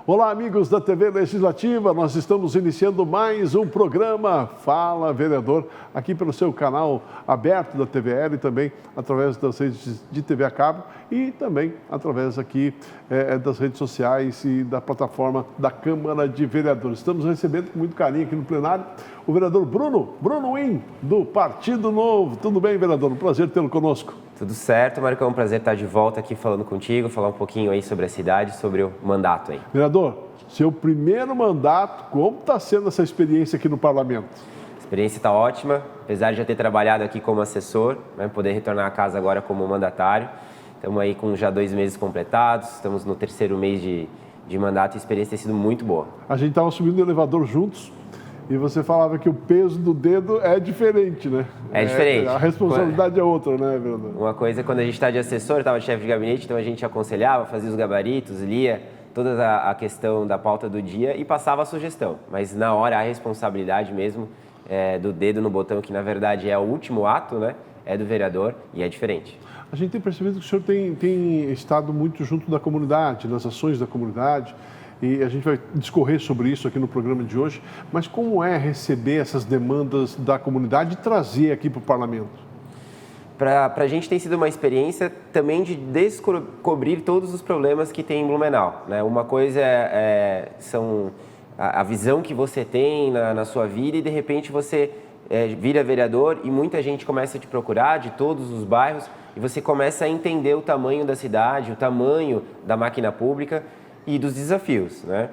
Olá, amigos da TV Legislativa, nós estamos iniciando mais um programa Fala Vereador, aqui pelo seu canal aberto da TVL e também através das redes de TV a cabo e também através aqui das redes sociais e da plataforma da Câmara de Vereadores. Estamos recebendo com muito carinho aqui no plenário o vereador Bruno Win, do Partido Novo. Tudo bem, vereador? Um prazer tê-lo conosco. Tudo certo, Marcão, um prazer estar de volta aqui falando contigo, falar um pouquinho aí sobre a cidade, sobre o mandato aí. Vereador, seu primeiro mandato, como está sendo essa experiência aqui no Parlamento? A experiência está ótima, apesar de já ter trabalhado aqui como assessor, poder retornar a casa agora como mandatário. Estamos aí com já 2 meses completados, estamos no 3º mês de mandato e a experiência tem sido muito boa. A gente estava subindo o elevador juntos. E você falava que o peso do dedo é diferente, né? É diferente. A responsabilidade é outra, né, vereador? Uma coisa, quando a gente está de assessor, estava de chefe de gabinete, então a gente aconselhava, fazia os gabaritos, lia toda a questão da pauta do dia e passava a sugestão. Mas na hora, a responsabilidade mesmo do dedo no botão, que na verdade é o último ato, né? É do vereador e é diferente. A gente tem percebido que o senhor tem estado muito junto da comunidade, nas ações da comunidade. E a gente vai discorrer sobre isso aqui no programa de hoje, mas como é receber essas demandas da comunidade e trazer aqui para o Parlamento? Para a gente tem sido uma experiência também de descobrir todos os problemas que tem em Blumenau, né? Uma coisa são a visão que você tem na sua vida e de repente você vira vereador e muita gente começa a te procurar de todos os bairros e você começa a entender o tamanho da cidade, o tamanho da máquina pública e dos desafios, né?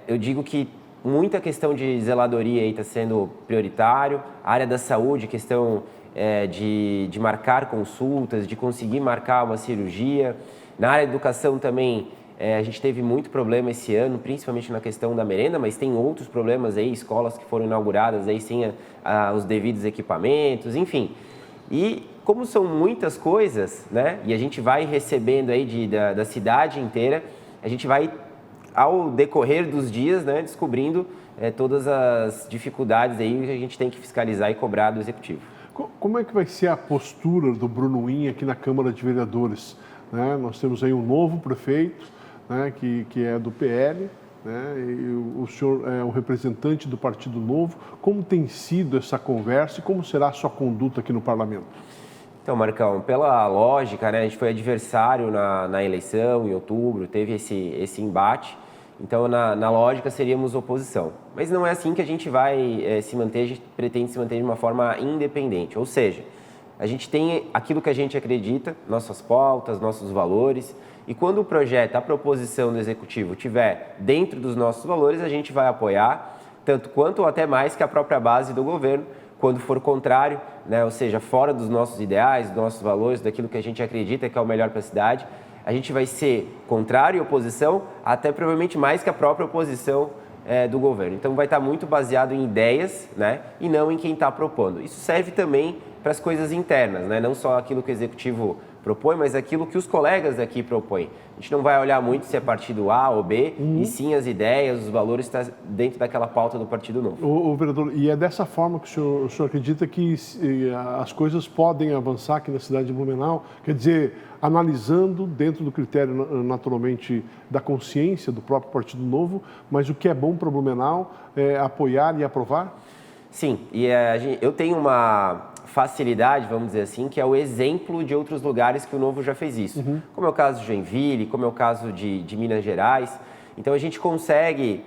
Eu digo que muita questão de zeladoria aí está sendo prioritário, a área da saúde, questão de marcar consultas, de conseguir marcar uma cirurgia. Na área da educação também, a gente teve muito problema esse ano, principalmente na questão da merenda, mas tem outros problemas aí, escolas que foram inauguradas aí sem os devidos equipamentos, enfim. E como são muitas coisas, né? E a gente vai recebendo aí da cidade inteira, a gente vai, ao decorrer dos dias, né, descobrindo todas as dificuldades aí que a gente tem que fiscalizar e cobrar do Executivo. Como é que vai ser a postura do Bruno Win aqui na Câmara de Vereadores? Né? Nós temos aí um novo prefeito, né, que é do PL, né, e o senhor é o representante do Partido Novo. Como tem sido essa conversa e como será a sua conduta aqui no Parlamento? Então, Marcão, pela lógica, né, a gente foi adversário na eleição, em outubro, teve esse embate. Então, na lógica, seríamos oposição. Mas não é assim que a gente vai se manter, a gente pretende se manter de uma forma independente. Ou seja, a gente tem aquilo que a gente acredita, nossas pautas, nossos valores, e quando o projeto, a proposição do Executivo estiver dentro dos nossos valores, a gente vai apoiar, tanto quanto ou até mais que a própria base do governo. Quando for contrário, né, ou seja, fora dos nossos ideais, dos nossos valores, daquilo que a gente acredita que é o melhor para a cidade, a gente vai ser contrário e oposição, até provavelmente mais que a própria oposição do governo. Então vai estar muito baseado em ideias, né, e não em quem está propondo. Isso serve também para as coisas internas, né, não só aquilo que o Executivo propõe, mas aquilo que os colegas daqui propõem. A gente não vai olhar muito se é partido A ou B, e sim as ideias, os valores estão dentro daquela pauta do Partido Novo. O vereador, e é dessa forma que o senhor acredita que as coisas podem avançar aqui na cidade de Blumenau? Quer dizer, analisando dentro do critério, naturalmente, da consciência do próprio Partido Novo, mas o que é bom para Blumenau é apoiar e aprovar? Sim, e eu tenho uma facilidade, vamos dizer assim, que é o exemplo de outros lugares que o Novo já fez isso. Como é o caso de Joinville, como é o caso de Minas Gerais. Então a gente consegue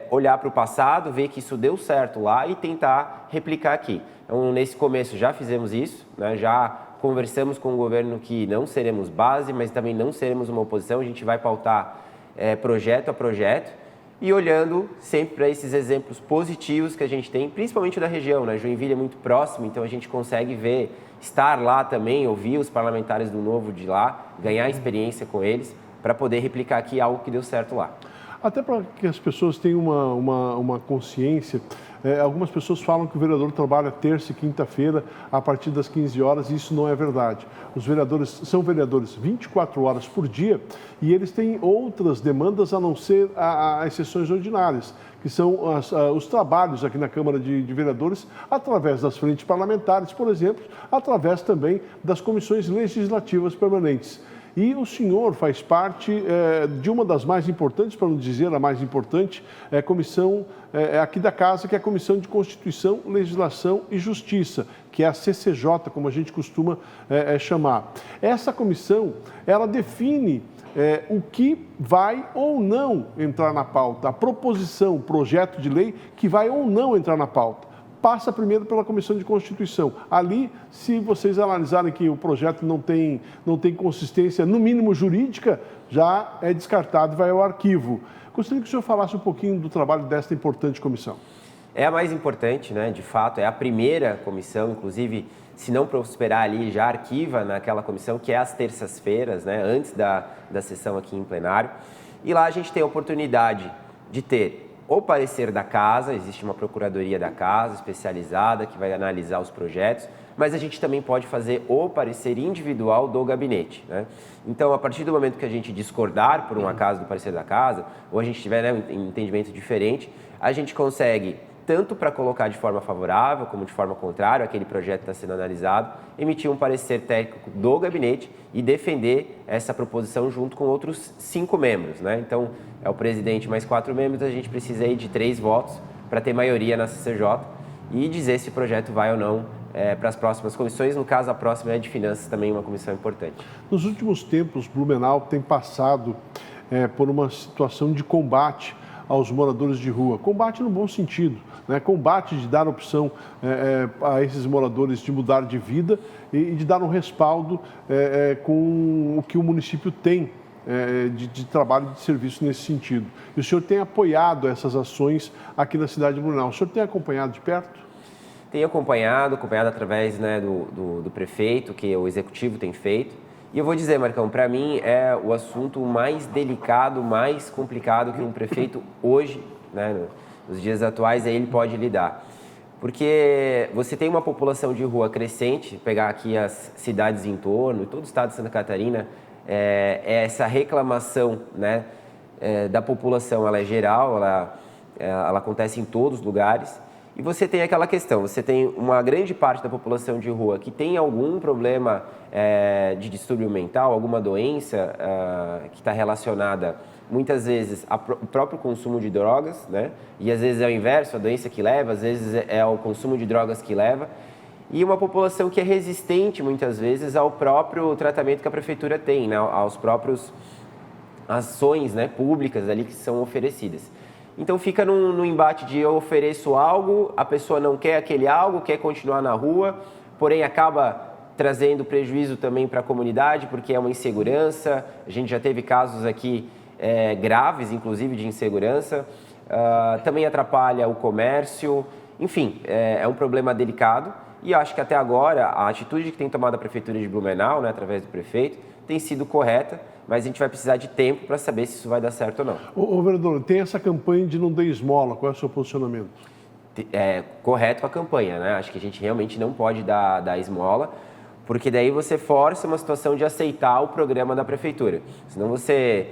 olhar para o passado, ver que isso deu certo lá e tentar replicar aqui. Então nesse começo já fizemos isso, né? Já conversamos com o governo que não seremos base, mas também não seremos uma oposição, a gente vai pautar projeto a projeto. E olhando sempre para esses exemplos positivos que a gente tem, principalmente da região, né? Joinville é muito próximo, então a gente consegue ver, estar lá também, ouvir os parlamentares do Novo de lá, ganhar experiência com eles, para poder replicar aqui algo que deu certo lá. Até para que as pessoas tenham uma consciência, algumas pessoas falam que o vereador trabalha terça e quinta-feira a partir das 15 horas e isso não é verdade. Os vereadores são vereadores 24 horas por dia e eles têm outras demandas a não ser as sessões ordinárias, que são os trabalhos aqui na Câmara de Vereadores, através das frentes parlamentares, por exemplo, através também das comissões legislativas permanentes. E o senhor faz parte de uma das mais importantes, para não dizer a mais importante, comissão aqui da Casa, que é a Comissão de Constituição, Legislação e Justiça, que é a CCJ, como a gente costuma chamar. Essa comissão, ela define o que vai ou não entrar na pauta, a proposição, o projeto de lei que vai ou não entrar na pauta. Passa primeiro pela Comissão de Constituição. Ali, se vocês analisarem que o projeto não tem consistência, no mínimo jurídica, já é descartado e vai ao arquivo. Gostaria que o senhor falasse um pouquinho do trabalho desta importante comissão. É a mais importante, né? De fato, é a primeira comissão, inclusive, se não prosperar ali, já arquiva naquela comissão, que é às terças-feiras, né? Antes da sessão aqui em plenário. E lá a gente tem a oportunidade de ter o parecer da Casa, existe uma procuradoria da Casa especializada que vai analisar os projetos, mas a gente também pode fazer o parecer individual do gabinete, né? Então, a partir do momento que a gente discordar, por um acaso, do parecer da Casa, ou a gente tiver, né, um entendimento diferente, a gente consegue, tanto para colocar de forma favorável como de forma contrária aquele projeto que está sendo analisado, emitir um parecer técnico do gabinete e defender essa proposição junto com outros 5 membros, né? Então, é o presidente mais 4 membros, a gente precisa aí de 3 votos para ter maioria na CCJ e dizer se o projeto vai ou não para as próximas comissões. No caso, a próxima é de Finanças, também uma comissão importante. Nos últimos tempos, Blumenau tem passado por uma situação de combate aos moradores de rua. Combate no bom sentido, né? Combate de dar opção a esses moradores de mudar de vida e de dar um respaldo com o que o município tem de trabalho e de serviço nesse sentido. E o senhor tem apoiado essas ações aqui na cidade de Blumenau. O senhor tem acompanhado de perto? Tenho acompanhado através, né, do prefeito, que o executivo tem feito. E eu vou dizer, Marcão, para mim é o assunto mais delicado, mais complicado que um prefeito hoje, né, nos dias atuais, ele pode lidar. Porque você tem uma população de rua crescente, pegar aqui as cidades em torno, todo o estado de Santa Catarina, essa reclamação, né, da população, ela é geral, ela acontece em todos os lugares. E você tem aquela questão, você tem uma grande parte da população de rua que tem algum problema de distúrbio mental, alguma doença que está relacionada, muitas vezes, ao próprio consumo de drogas, né? E às vezes é o inverso, a doença que leva, às vezes é o consumo de drogas que leva. E uma população que é resistente, muitas vezes, ao próprio tratamento que a prefeitura tem, né? Aos próprios ações, né, públicas ali que são oferecidas. Então fica num embate de eu ofereço algo, a pessoa não quer aquele algo, quer continuar na rua, porém acaba trazendo prejuízo também para a comunidade, porque é uma insegurança. A gente já teve casos aqui graves, inclusive, de insegurança. Também atrapalha o comércio. Enfim, é um problema delicado. E acho que até agora a atitude que tem tomado a Prefeitura de Blumenau, né, através do prefeito, tem sido correta, mas a gente vai precisar de tempo para saber se isso vai dar certo ou não. Ô vereador, tem essa campanha de não dê esmola, qual é o seu posicionamento? Correto a campanha, né? Acho que a gente realmente não pode dar esmola, porque daí você força uma situação de aceitar o programa da Prefeitura. Senão você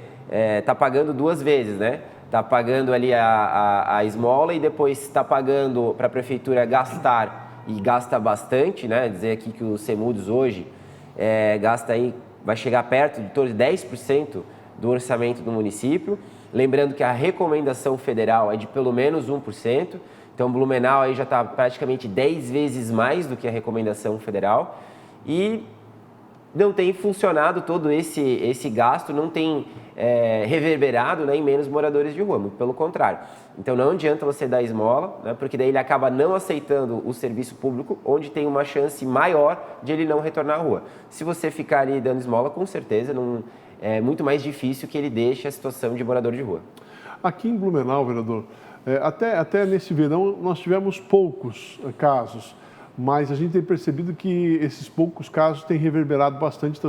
está pagando 2 vezes, né? Está pagando ali a esmola e depois está pagando para a Prefeitura gastar, e gasta bastante, né? Dizer aqui que o CEMUDES hoje gasta aí, vai chegar perto de torno de 10% do orçamento do município. Lembrando que a recomendação federal é de pelo menos 1%. Então, Blumenau aí já está praticamente 10 vezes mais do que a recomendação federal. E não tem funcionado todo esse gasto, não tem reverberado, né, em menos moradores de rua, muito pelo contrário. Então não adianta você dar esmola, né, porque daí ele acaba não aceitando o serviço público, onde tem uma chance maior de ele não retornar à rua. Se você ficar ali dando esmola, com certeza é muito mais difícil que ele deixe a situação de morador de rua. Aqui em Blumenau, vereador, até nesse verão nós tivemos poucos casos, mas a gente tem percebido que esses poucos casos têm reverberado bastante,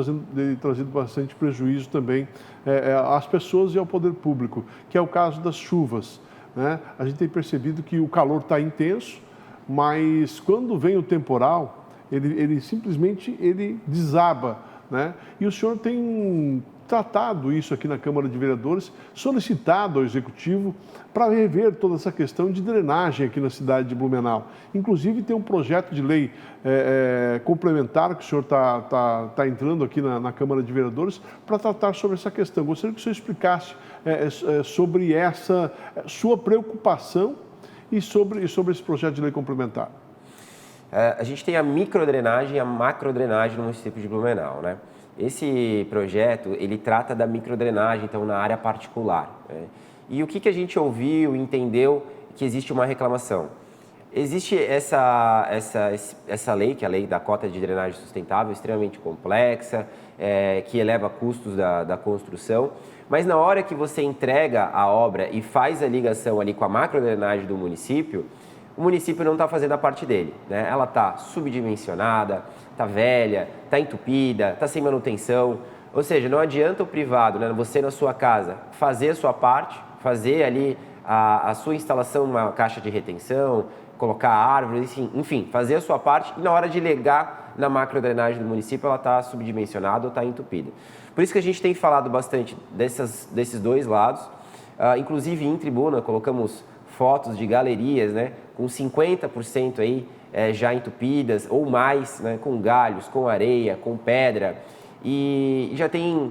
trazido bastante prejuízo também às pessoas e ao poder público, que é o caso das chuvas, né? A gente tem percebido que o calor está intenso, mas quando vem o temporal, ele simplesmente desaba, né? E o senhor tem tratado isso aqui na Câmara de Vereadores, solicitado ao Executivo para rever toda essa questão de drenagem aqui na cidade de Blumenau. Inclusive tem um projeto de lei complementar que o senhor está entrando aqui na Câmara de Vereadores para tratar sobre essa questão. Gostaria que o senhor explicasse sobre essa sua preocupação e sobre esse projeto de lei complementar. A gente tem a microdrenagem e a macrodrenagem no município de Blumenau, né? Esse projeto, ele trata da microdrenagem, então, na área particular, né? E o que a gente ouviu, entendeu que existe uma reclamação? Existe essa lei, que é a lei da cota de drenagem sustentável, extremamente complexa, que eleva custos da construção, mas na hora que você entrega a obra e faz a ligação ali com a macrodrenagem do município, o município não está fazendo a parte dele, né? Ela está subdimensionada, está velha, está entupida, está sem manutenção. Ou seja, não adianta o privado, né, você na sua casa, fazer a sua parte, fazer ali a sua instalação numa caixa de retenção, colocar árvores, enfim, fazer a sua parte e na hora de ligar na macrodrenagem do município ela está subdimensionada ou está entupida. Por isso que a gente tem falado bastante desses dois lados, inclusive em tribuna colocamos fotos de galerias, né, com 50% aí já entupidas ou mais, né, com galhos, com areia, com pedra. E já tem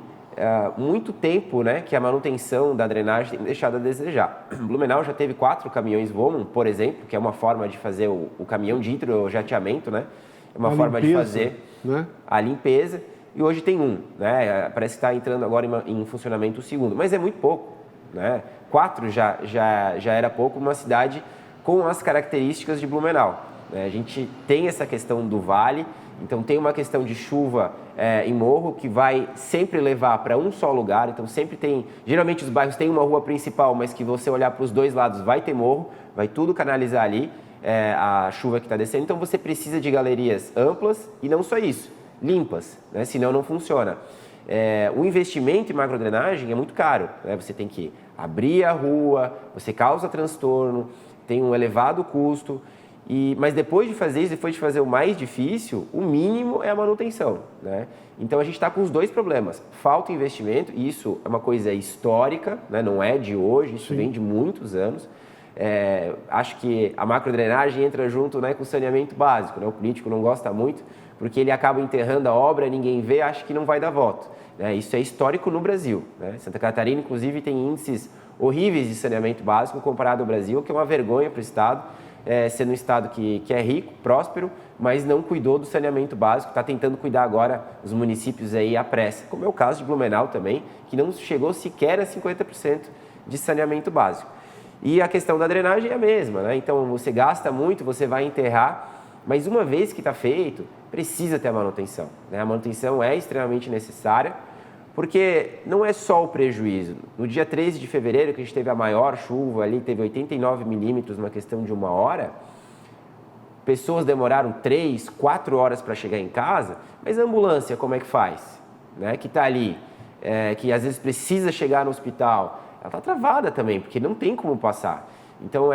muito tempo, né, que a manutenção da drenagem tem deixado a desejar. Blumenau já teve 4 caminhões Volman, por exemplo, que é uma forma de fazer o caminhão de hidrojateamento, né? É uma forma de fazer, né, a limpeza. E hoje tem um, né? Parece que está entrando agora em funcionamento o segundo, mas é muito pouco, né? 4 já era pouco numa cidade com as características de Blumenau, né? A gente tem essa questão do vale, então tem uma questão de chuva em morro que vai sempre levar para um só lugar, então sempre tem, geralmente os bairros têm uma rua principal, mas que você olhar para os dois lados vai ter morro, vai tudo canalizar ali a chuva que está descendo, então você precisa de galerias amplas e não só isso, limpas, né? Senão não funciona. O investimento em macrodrenagem é muito caro, né? Você tem que abrir a rua, você causa transtorno, tem um elevado custo, mas depois de fazer isso, depois de fazer o mais difícil, o mínimo é a manutenção, né? Então a gente está com os dois problemas, falta investimento, e isso é uma coisa histórica, né? Não é de hoje, isso vem de muitos anos. Acho que a macrodrenagem entra junto, né, com o saneamento básico, né? O político não gosta muito, porque ele acaba enterrando a obra, ninguém vê, acha que não vai dar voto, né? Isso é histórico no Brasil, né? Santa Catarina, inclusive, tem índices horríveis de saneamento básico comparado ao Brasil, que é uma vergonha para o Estado, sendo um Estado que é rico, próspero, mas não cuidou do saneamento básico, está tentando cuidar agora os municípios aí à pressa, como é o caso de Blumenau também, que não chegou sequer a 50% de saneamento básico. E a questão da drenagem é a mesma, né? Então você gasta muito, você vai enterrar, mas uma vez que está feito, precisa ter a manutenção, né? A manutenção é extremamente necessária, porque não é só o prejuízo. No dia 13 de fevereiro, que a gente teve a maior chuva ali, teve 89 milímetros numa questão de 1 hora, pessoas demoraram 3, 4 horas para chegar em casa, mas a ambulância como é que faz? Né? Que está ali, que às vezes precisa chegar no hospital, ela está travada também, porque não tem como passar. Então,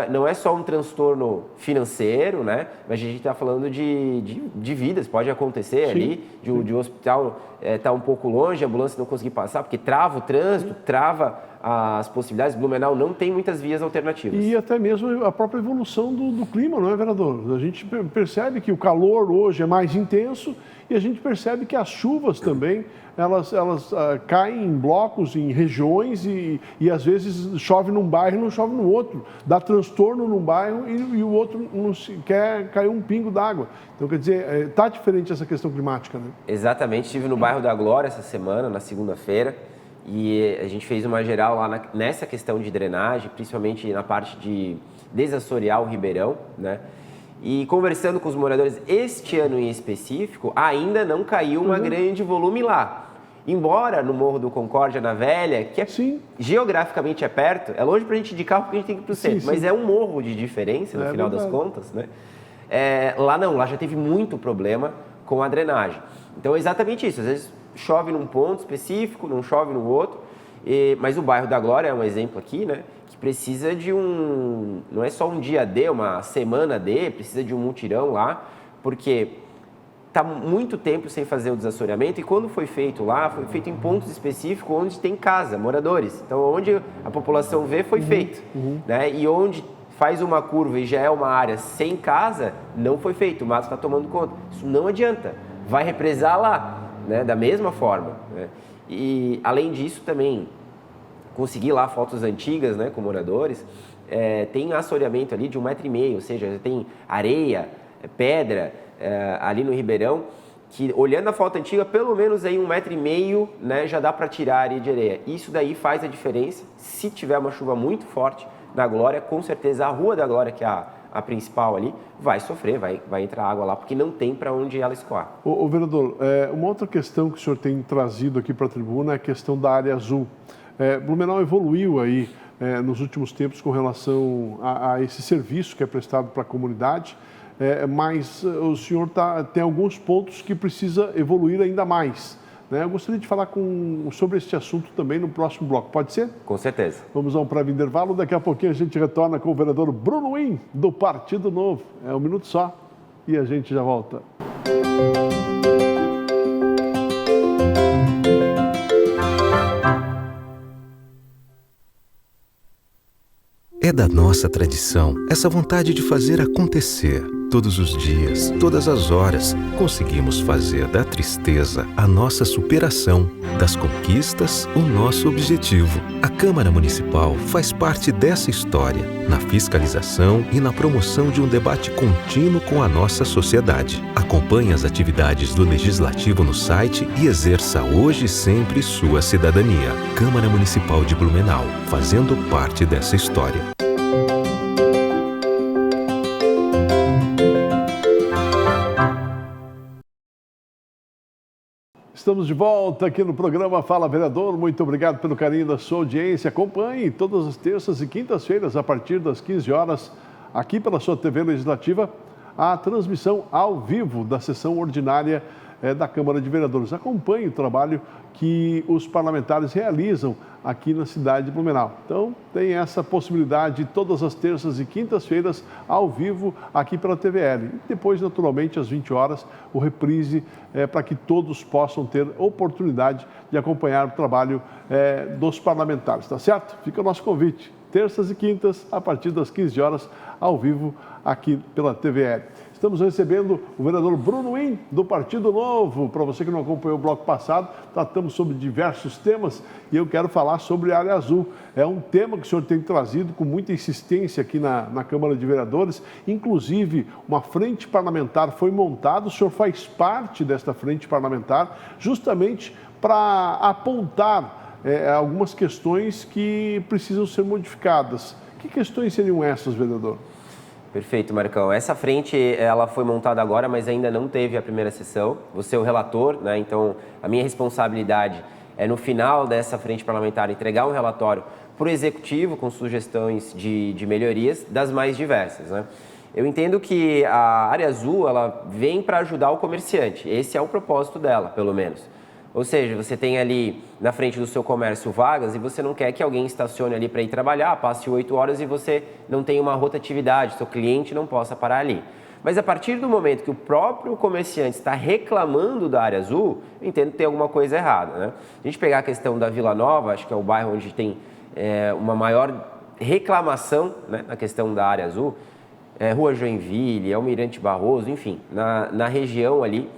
não é só um transtorno financeiro, né? Mas a gente está falando de vidas, pode acontecer. Sim, ali, de o hospital estar um pouco longe, a ambulância não conseguir passar, porque trava o trânsito, trava as possibilidades. Blumenau não tem muitas vias alternativas. E até mesmo a própria evolução do clima, não é, vereador? A gente percebe que o calor hoje é mais intenso e a gente percebe que as chuvas também, elas caem em blocos, em regiões e às vezes chove num bairro e não chove no outro. Dá transtorno num bairro e o outro não quer cair um pingo d'água. Então, quer dizer, está diferente essa questão climática, né? Exatamente. Estive no bairro da Glória essa semana, na segunda-feira, e a gente fez uma geral lá nessa questão de drenagem, principalmente na parte de desassorear o Ribeirão, né? E conversando com os moradores, este ano em específico, ainda não caiu um grande volume lá. Embora no Morro do Concórdia, na Velha, que geograficamente é perto, é longe para a gente ir de carro porque a gente tem que ir para o centro, mas é um morro de diferença no final das contas, né? Lá não, lá já teve muito problema com a drenagem. Então é exatamente isso, às vezes chove num ponto específico, não chove no outro, mas o bairro da Glória é um exemplo aqui, né? Que precisa de não é só um dia D, uma semana D, precisa de um mutirão lá, porque está muito tempo sem fazer o desassoreamento, e quando foi feito lá, foi feito em pontos específicos onde tem casa, moradores. Então, onde a população vê, foi feito. Né? E onde faz uma curva e já é uma área sem casa, não foi feito, o mato está tomando conta. Isso não adianta, vai represar lá, né? Da mesma forma. Né? E, além disso, também, consegui lá fotos antigas, né, com moradores, tem assoreamento ali de 1,5 metro, ou seja, tem areia, pedra, ali no Ribeirão, que olhando a foto antiga, pelo menos aí 1,5 metro, né, já dá para tirar a areia de areia. Isso daí faz a diferença. Se tiver uma chuva muito forte na Glória, com certeza a Rua da Glória, que é a principal ali, vai sofrer, vai entrar água lá, porque não tem para onde ela escoar. Ô vereador, uma outra questão que o senhor tem trazido aqui para a tribuna é a questão da área azul. Blumenau evoluiu aí nos últimos tempos com relação a esse serviço que é prestado para a comunidade, mas o senhor tem alguns pontos que precisa evoluir ainda mais. Né? Eu gostaria de falar sobre este assunto também no próximo bloco, pode ser? Com certeza. Vamos a um breve intervalo, daqui a pouquinho a gente retorna com o vereador Bruno Win, do Partido Novo. É um minuto só e a gente já volta. É da nossa tradição essa vontade de fazer acontecer. Todos os dias, todas as horas, conseguimos fazer da tristeza a nossa superação, das conquistas o nosso objetivo. A Câmara Municipal faz parte dessa história, na fiscalização e na promoção de um debate contínuo com a nossa sociedade. Acompanhe as atividades do Legislativo no site e exerça hoje e sempre sua cidadania. Câmara Municipal de Blumenau, fazendo parte dessa história. Estamos de volta aqui no programa Fala Vereador. Muito obrigado pelo carinho da sua audiência. Acompanhe todas as terças e quintas-feiras, a partir das 15 horas, aqui pela sua TV Legislativa, a transmissão ao vivo da sessão ordinária da Câmara de Vereadores. Acompanhe o trabalho que os parlamentares realizam aqui na cidade de Blumenau. Então, tem essa possibilidade todas as terças e quintas-feiras ao vivo aqui pela TVL. E depois, naturalmente, às 20 horas, o reprise para que todos possam ter oportunidade de acompanhar o trabalho dos parlamentares, tá certo? Fica o nosso convite. Terças e quintas, a partir das 15 horas, ao vivo aqui pela TVL. Estamos recebendo o vereador Bruno Win, do Partido Novo. Para você que não acompanhou o bloco passado, tratamos sobre diversos temas e eu quero falar sobre a área azul. É um tema que o senhor tem trazido com muita insistência aqui na Câmara de Vereadores. Inclusive, uma frente parlamentar foi montada, o senhor faz parte desta frente parlamentar, justamente para apontar algumas questões que precisam ser modificadas. Que questões seriam essas, vereador? Perfeito, Marcão. Essa frente, ela foi montada agora, mas ainda não teve a primeira sessão. Você é o relator, né? Então, a minha responsabilidade é, no final dessa frente parlamentar, entregar um relatório para o Executivo com sugestões de melhorias das mais diversas, né? Eu entendo que a área azul, ela vem para ajudar o comerciante. Esse é o propósito dela, pelo menos. Ou seja, você tem ali na frente do seu comércio vagas e você não quer que alguém estacione ali para ir trabalhar, passe 8 horas e você não tem uma rotatividade, seu cliente não possa parar ali. Mas a partir do momento que o próprio comerciante está reclamando da área azul, eu entendo que tem alguma coisa errada, né? A gente pegar a questão da Vila Nova, acho que é o bairro onde tem uma maior reclamação, né, na questão da área azul, Rua Joinville, Almirante Barroso, enfim, na região ali,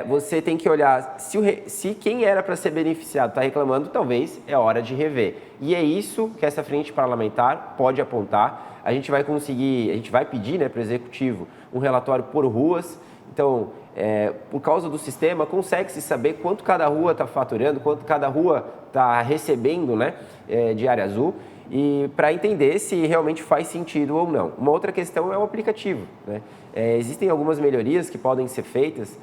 você tem que olhar se quem era para ser beneficiado está reclamando, talvez é hora de rever. E é isso que essa frente parlamentar pode apontar. A gente vai pedir, né, para o Executivo um relatório por ruas. Então, por causa do sistema, consegue-se saber quanto cada rua está faturando, quanto cada rua está recebendo, né, de área azul, e para entender se realmente faz sentido ou não. Uma outra questão é o aplicativo, né? Existem algumas melhorias que podem ser feitas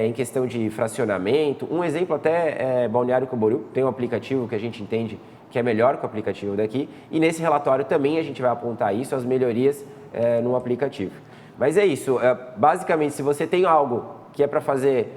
em questão de fracionamento. Um exemplo até é Balneário Camboriú, tem um aplicativo que a gente entende que é melhor que o aplicativo daqui, e nesse relatório também a gente vai apontar isso, as melhorias no aplicativo. Mas é isso, basicamente, se você tem algo que é para fazer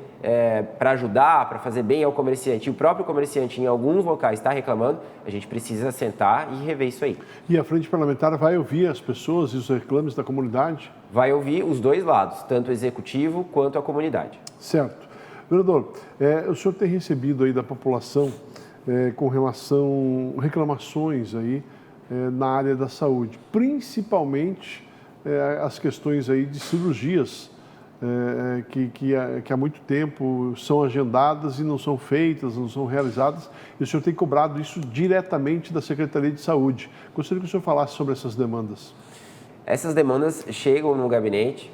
para ajudar, para fazer bem ao comerciante, e o próprio comerciante em alguns locais está reclamando, a gente precisa sentar e rever isso aí. E a frente parlamentar vai ouvir as pessoas e os reclames da comunidade? Vai ouvir os dois lados, tanto o executivo quanto a comunidade. Certo. Vereador, o senhor tem recebido aí da população com relação reclamações aí na área da saúde, principalmente as questões aí de cirurgias que há muito tempo são agendadas e não são feitas, não são realizadas, e o senhor tem cobrado isso diretamente da Secretaria de Saúde. Gostaria que o senhor falasse sobre essas demandas. Essas demandas chegam no gabinete.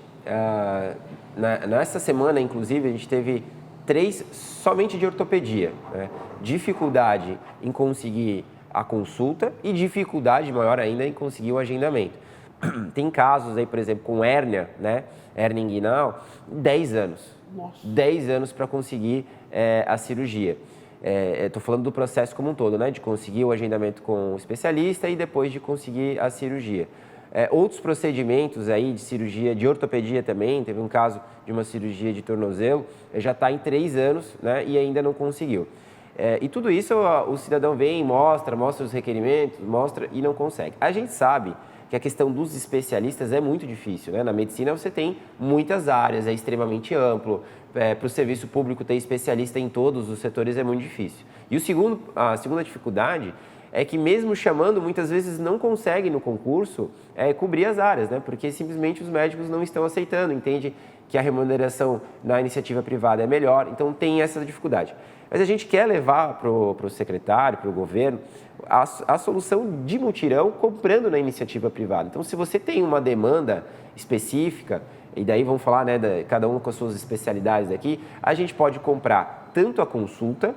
Nessa semana, inclusive, a gente teve 3 somente de ortopedia, né? Dificuldade em conseguir a consulta e dificuldade maior ainda em conseguir o agendamento. Tem casos aí, por exemplo, com hérnia, né? Hérnia inguinal, 10 anos. Nossa. 10 anos para conseguir a cirurgia. Estou falando do processo como um todo, né? De conseguir o agendamento com o especialista e depois de conseguir a cirurgia. Outros procedimentos aí de cirurgia, de ortopedia também, teve um caso de uma cirurgia de tornozelo, já está em 3 anos, né, e ainda não conseguiu. E tudo isso o cidadão vem, mostra os requerimentos, mostra e não consegue. A gente sabe que a questão dos especialistas é muito difícil, né? Na medicina você tem muitas áreas, é extremamente amplo, para o serviço público ter especialista em todos os setores é muito difícil. E a segunda dificuldade é que mesmo chamando, muitas vezes não consegue no concurso cobrir as áreas, né? Porque simplesmente os médicos não estão aceitando, entende que a remuneração na iniciativa privada é melhor, então tem essa dificuldade. Mas a gente quer levar para o secretário, para o governo, a solução de mutirão comprando na iniciativa privada. Então, se você tem uma demanda específica, e daí vamos falar, né, cada um com as suas especialidades aqui, a gente pode comprar tanto a consulta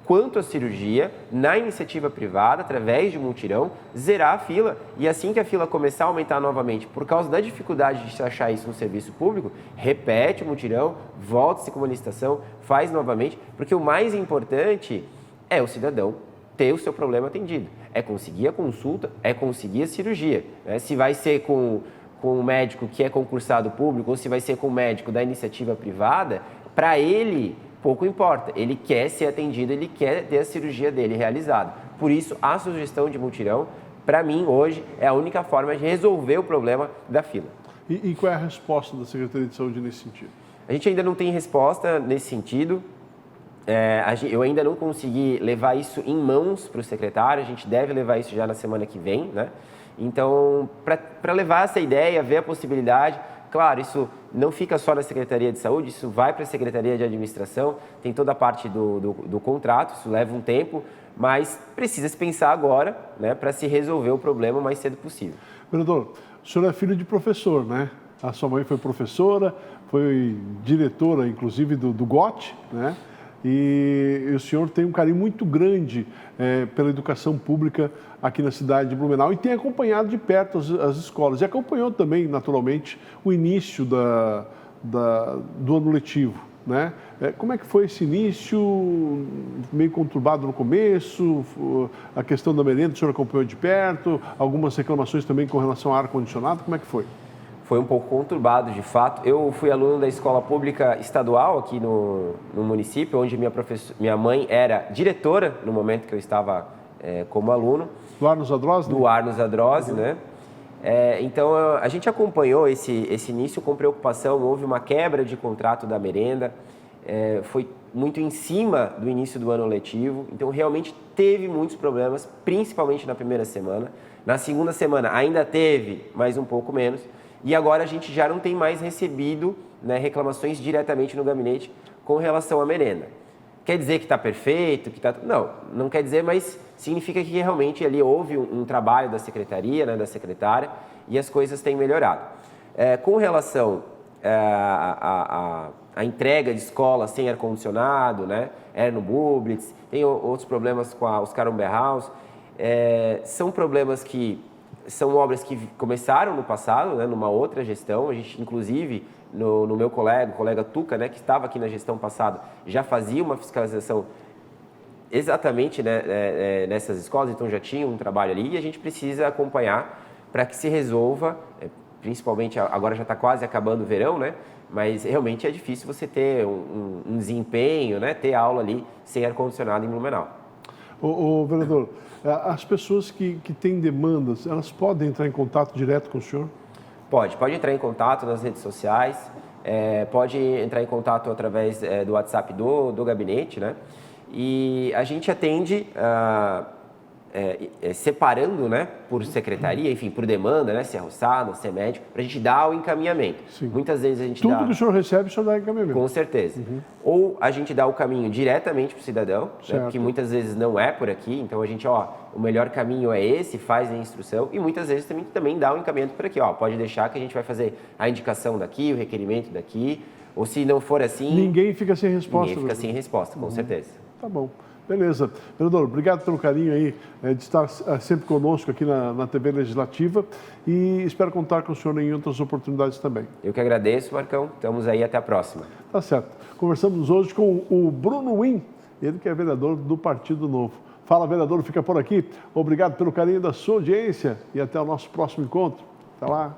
quanto a cirurgia na iniciativa privada, através de mutirão, zerar a fila. E assim que a fila começar a aumentar novamente, por causa da dificuldade de se achar isso no serviço público, repete o mutirão, volta-se com uma licitação, faz novamente, porque o mais importante é o cidadão ter o seu problema atendido. É conseguir a consulta, é conseguir a cirurgia. Né? Se vai ser com um médico que é concursado público ou se vai ser com um médico da iniciativa privada, para ele pouco importa, ele quer ser atendido, ele quer ter a cirurgia dele realizada. Por isso, a sugestão de mutirão, para mim, hoje, é a única forma de resolver o problema da fila. E qual é a resposta da Secretaria de Saúde nesse sentido? A gente ainda não tem resposta nesse sentido. Eu ainda não consegui levar isso em mãos para o secretário, a gente deve levar isso já na semana que vem, né? Então, para levar essa ideia, ver a possibilidade. Claro, isso não fica só na Secretaria de Saúde, isso vai para a Secretaria de Administração, tem toda a parte do contrato, isso leva um tempo, mas precisa se pensar agora, né, para se resolver o problema o mais cedo possível. Vereador, o senhor é filho de professor, né? A sua mãe foi professora, foi diretora, inclusive, do GOT, né? E o senhor tem um carinho muito grande pela educação pública aqui na cidade de Blumenau e tem acompanhado de perto as escolas. E acompanhou também, naturalmente, o início do ano letivo, né? Como é que foi esse início? Meio conturbado no começo, a questão da merenda, o senhor acompanhou de perto, algumas reclamações também com relação ao ar-condicionado, como é que foi? Foi um pouco conturbado, de fato. Eu fui aluno da escola pública estadual aqui no município, onde minha mãe era diretora no momento que eu estava como aluno. Do Arnos Adrose? Do Arnos Adrose, né? Então, a gente acompanhou esse início com preocupação. Houve uma quebra de contrato da merenda, foi muito em cima do início do ano letivo. Então, realmente teve muitos problemas, principalmente na primeira semana. Na segunda semana ainda teve, mas um pouco menos. E agora a gente já não tem mais recebido, né, reclamações diretamente no gabinete com relação à merenda. Quer dizer que está perfeito? Não quer dizer, mas significa que realmente ali houve um trabalho da secretaria, né, da secretária, e as coisas têm melhorado. Com relação à entrega de escola sem ar-condicionado, né, no Bublitz, tem outros problemas com a Oscar Humberhaus, são problemas que são obras que começaram no passado, né, numa outra gestão. A gente, inclusive, no meu colega Tuca, né, que estava aqui na gestão passada, já fazia uma fiscalização exatamente, né, nessas escolas, então já tinha um trabalho ali e a gente precisa acompanhar para que se resolva, principalmente agora já está quase acabando o verão, né, Mas realmente é difícil você ter um desempenho, né? Ter aula ali sem ar-condicionado em Blumenau. Vereador, as pessoas que têm demandas, elas podem entrar em contato direto com o senhor? Pode entrar em contato nas redes sociais, pode entrar em contato através do WhatsApp do gabinete, né? E a gente atende separando, né, por secretaria, enfim, por demanda, né, se é roçado, se é médico, para a gente dar o encaminhamento. Sim. Muitas vezes a gente Tudo dá... que o senhor recebe, o senhor dá encaminhamento? Com certeza. Ou a gente dá o caminho diretamente para o cidadão, né, que muitas vezes não é por aqui, então a gente, o melhor caminho é esse, faz a instrução, e muitas vezes também dá o encaminhamento por aqui, pode deixar que a gente vai fazer a indicação daqui, o requerimento daqui, ou se não for assim... Ninguém fica sem resposta. Ninguém fica sem resposta, com certeza. Tá bom. Beleza. Vereador, obrigado pelo carinho aí de estar sempre conosco aqui na TV Legislativa e espero contar com o senhor em outras oportunidades também. Eu que agradeço, Marcão. Estamos aí, até a próxima. Tá certo. Conversamos hoje com o Bruno Win, ele que é vereador do Partido Novo. Fala, vereador, fica por aqui. Obrigado pelo carinho da sua audiência e até o nosso próximo encontro. Até lá.